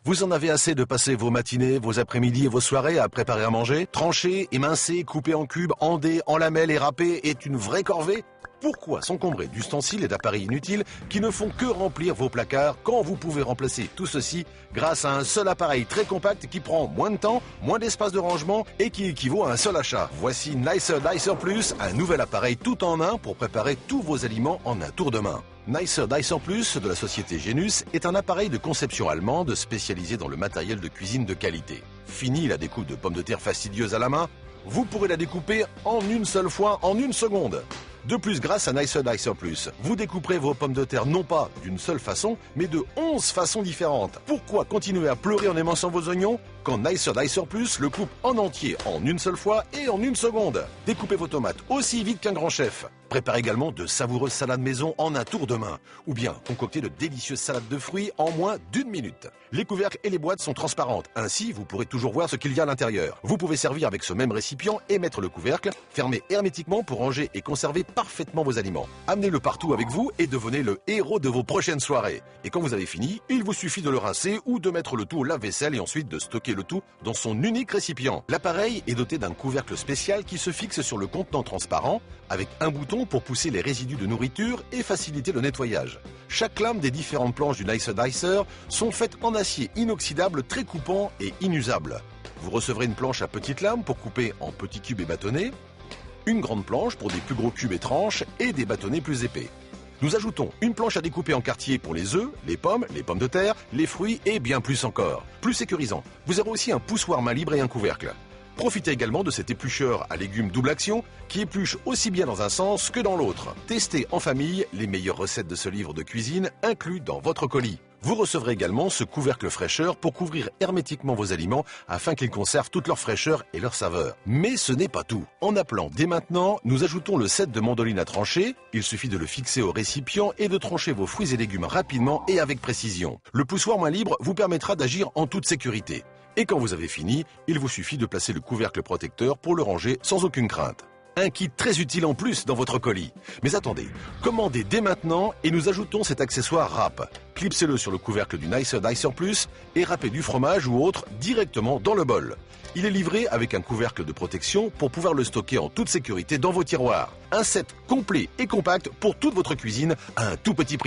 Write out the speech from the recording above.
Vous en avez assez de passer vos matinées, vos après-midi et vos soirées à préparer à manger? Trancher, émincer, couper en cubes, en dés, en lamelles et râper est une vraie corvée? Pourquoi s'encombrer d'ustensiles et d'appareils inutiles qui ne font que remplir vos placards quand vous pouvez remplacer tout ceci grâce à un seul appareil très compact qui prend moins de temps, moins d'espace de rangement et qui équivaut à un seul achat? Voici Nicer Dicer Plus, un nouvel appareil tout en un pour préparer tous vos aliments en un tour de main. Nicer Dicer Plus de la société Genus est un appareil de conception allemande spécialisé dans le matériel de cuisine de qualité. Fini la découpe de pommes de terre fastidieuse à la main, vous pourrez la découper en une seule fois, en une seconde. De plus, grâce à Nicer Dicer Plus, vous découperez vos pommes de terre non pas d'une seule façon, mais de 11 façons différentes. Pourquoi continuer à pleurer en éminçant vos oignons quand Nicer Dicer Plus le coupe en entier en une seule fois et en une seconde? Découpez vos tomates aussi vite qu'un grand chef. Préparez également de savoureuses salades maison en un tour de main. Ou bien concoctez de délicieuses salades de fruits en moins d'une minute. Les couvercles et les boîtes sont transparentes. Ainsi, vous pourrez toujours voir ce qu'il y a à l'intérieur. Vous pouvez servir avec ce même récipient et mettre le couvercle fermé hermétiquement pour ranger et conserver parfaitement vos aliments. Amenez-le partout avec vous et devenez le héros de vos prochaines soirées. Et quand vous avez fini, il vous suffit de le rincer ou de mettre le tout au lave-vaisselle et ensuite de stocker le tout dans son unique récipient. L'appareil est doté d'un couvercle spécial qui se fixe sur le contenant transparent avec un bouton pour pousser les résidus de nourriture et faciliter le nettoyage. Chaque lame des différentes planches du Nicer Dicer sont faites en acier inoxydable très coupant et inusable. Vous recevrez une planche à petites lames pour couper en petits cubes et bâtonnets, une grande planche pour des plus gros cubes et tranches et des bâtonnets plus épais. Nous ajoutons une planche à découper en quartiers pour les œufs, les pommes de terre, les fruits et bien plus encore. Plus sécurisant, vous aurez aussi un poussoir main libre et un couvercle. Profitez également de cet éplucheur à légumes double action qui épluche aussi bien dans un sens que dans l'autre. Testez en famille les meilleures recettes de ce livre de cuisine inclus dans votre colis. Vous recevrez également ce couvercle fraîcheur pour couvrir hermétiquement vos aliments afin qu'ils conservent toute leur fraîcheur et leur saveur. Mais ce n'est pas tout. En appelant dès maintenant, nous ajoutons le set de mandoline à trancher. Il suffit de le fixer au récipient et de trancher vos fruits et légumes rapidement et avec précision. Le poussoir main libre vous permettra d'agir en toute sécurité. Et quand vous avez fini, il vous suffit de placer le couvercle protecteur pour le ranger sans aucune crainte. Un kit très utile en plus dans votre colis. Mais attendez, commandez dès maintenant et nous ajoutons cet accessoire râpe. Clipsez-le sur le couvercle du Nicer Dicer Plus et râpez du fromage ou autre directement dans le bol. Il est livré avec un couvercle de protection pour pouvoir le stocker en toute sécurité dans vos tiroirs. Un set complet et compact pour toute votre cuisine à un tout petit prix.